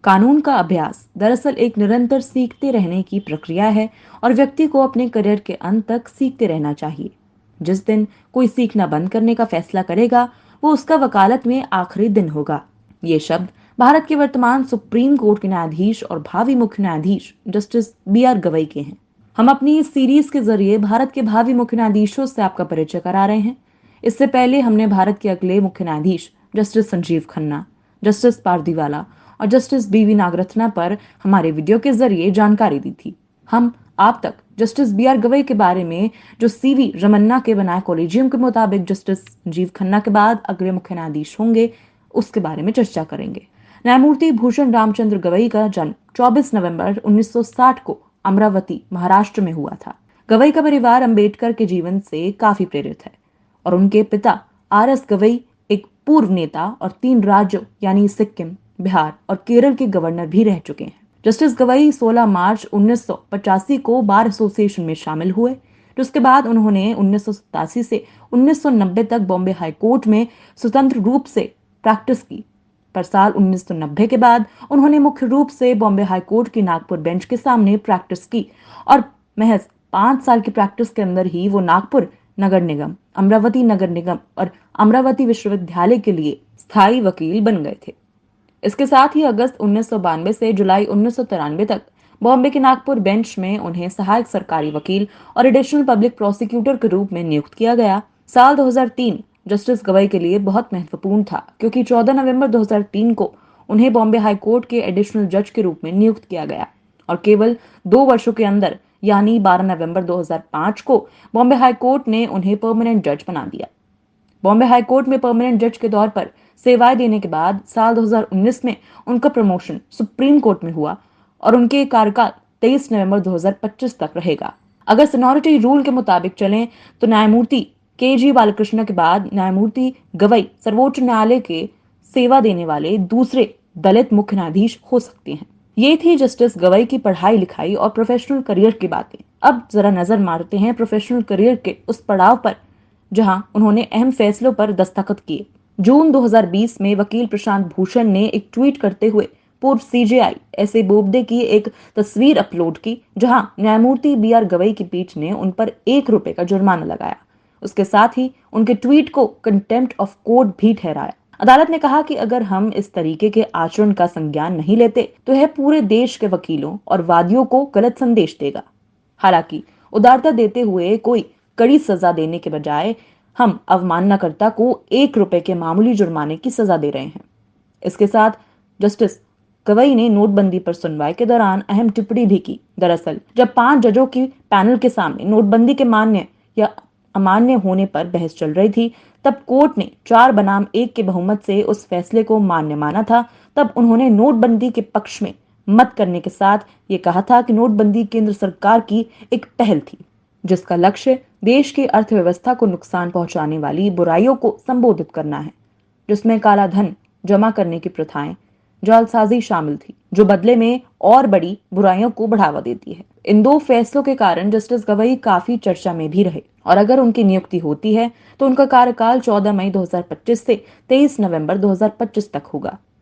कानून का अभ्यास दरअसल एक निरंतर सीखते रहने की प्रक्रिया है और व्यक्ति को अपने करियर के अंत तक सीखते रहना चाहिए। जिस दिन कोई सीखना बंद करने का फैसला करेगा, वो उसका वकालत में आखिरी दिन होगा। ये शब्द भारत के वर्तमान सुप्रीम कोर्ट के न्यायाधीश और भावी मुख्य न्यायाधीश जस्टिस बी आर गवई के हैं। हम अपनी इस सीरीज के जरिए भारत के भावी मुख्य न्यायाधीशों से आपका परिचय करा रहे हैं। इससे पहले हमने भारत के अगले मुख्य न्यायाधीश जस्टिस संजीव खन्ना, जस्टिस पारदीवाला और जस्टिस बीवी नागरत्ना पर हमारे वीडियो के जरिए जानकारी दी थी। हम आप तक जस्टिस बी आर गवई के बारे में, जो सीवी रमन्ना के बनाए कॉलेजियम के मुताबिक जस्टिस संजीव खन्ना के बाद अगले मुख्य न्यायाधीश होंगे, उसके बारे में चर्चा करेंगे। न्यायमूर्ति भूषण रामचंद्र गवई का जन्म 24 नवंबर 1960 को अमरावती, महाराष्ट्र में हुआ था। गवई का परिवार अंबेडकर के जीवन से काफी प्रेरित है और उनके पिता आर एस गवई एक पूर्व नेता और 3 राज्यों यानी सिक्किम, बिहार और केरल के गवर्नर भी रह चुके हैं। जस्टिस गवई 16 मार्च 1985 को बार एसोसिएशन में शामिल हुए। जिसके बाद उन्होंने 1987 से 1990 तक बॉम्बे हाई कोर्ट में स्वतंत्र रूप से प्रैक्टिस की। पर साल 1990 के बाद उन्होंने मुख्य रूप से बॉम्बे हाई कोर्ट की नागपुर बेंच के सामने प्रैक्टिस की और महज 5 साल की प्रैक्टिस के अंदर ही वो नागपुर नगर निगम, अमरावती नगर निगम और अमरावती विश्वविद्यालय के लिए स्थायी वकील बन गए थे। इसके साथ ही अगस्त 1992 से जुलाई 1993 तक बॉम्बे के नागपुर बेंच में उन्हें सहायक सरकारी वकील और एडिशनल पब्लिक प्रोसिक्यूटर के रूप में नियुक्त किया गया। साल 2003 जस्टिस गवई के लिए बहुत महत्वपूर्ण था, क्योंकि 14 नवंबर 2003 को उन्हें बॉम्बे हाई कोर्ट के एडिशनल जज के रूप में नियुक्त किया गया और केवल 2 वर्षों के अंदर यानी 12 नवंबर 2005 को बॉम्बे हाई कोर्ट ने उन्हें परमानेंट जज बना दिया। बॉम्बे हाई कोर्ट में परमानेंट जज के तौर पर सेवाएं देने के बाद साल 2019 में उनका प्रमोशन सुप्रीम कोर्ट में हुआ और उनके कार्यकाल 23 नवंबर 2025 तक रहेगा। अगर सीनियरिटी रूल के मुताबिक चलें तो न्यायमूर्ति के जी बालकृष्ण के बाद न्यायमूर्ति गवई सर्वोच्च न्यायालय के सेवा देने वाले दूसरे दलित मुख्य न्यायाधीश हो सकते हैं। ये थी जस्टिस गवई की पढ़ाई लिखाई और प्रोफेशनल करियर की बातें। अब जरा नजर मारते हैं प्रोफेशनल करियर के उस पड़ाव पर जहां उन्होंने अहम फैसलों पर दस्तखत किए। जून 2020 में वकील प्रशांत भूषण ने एक ट्वीट करते हुए पूर्व सीजेआई एस ए बोबडे की एक तस्वीर अपलोड की, जहां न्यायमूर्ति बी आर गवई की पीठ ने उन पर ₹1 का जुर्माना लगाया। उसके साथ ही उनके ट्वीट को कंटेम्प्ट ऑफ कोर्ट भी ठहराया। अदालत ने कहा कि अगर हम इस तरीके के आचरण का संज्ञान नहीं लेते तो यह पूरे देश के वकीलों और वादियों को गलत संदेश देगा। हालांकि उदारता देते हुए कोई कड़ी सजा देने के बजाय हम अवमाननाकर्ता को ₹1 के मामूली जुर्माने की सजा दे रहे हैं। इसके साथ जस्टिस गवई ने नोटबंदी पर सुनवाई के दौरान अहम टिप्पणी भी की। दरअसल जब 5 जजों की पैनल के सामने नोटबंदी के मान्य या अमान्य होने पर बहस चल रही थी, तब कोर्ट ने 4 बनाम 1 के बहुमत से उस फैसले को मान्य माना था। तब उन्होंने नोटबंदी के पक्ष में मत करने के साथ ये कहा था कि नोटबंदी केंद्र सरकार की एक पहल थी, जिसका लक्ष्य देश की अर्थव्यवस्था को नुकसान पहुंचाने वाली बुराइयों को संबोधित करना है, जिसमें काला धन जमा करने की प्रथाएं, जालसाजी शामिल थी, जो बदले में और बड़ी बुराइयों को बढ़ावा देती है। इन 2 फैसलों के कारण जस्टिस गवई काफी चर्चा में भी रहे और अगर उनकी नियुक्ति होती है तो उनका कार्यकाल 14 मई 2025 से 23 नवंबर 2025 तक होगा।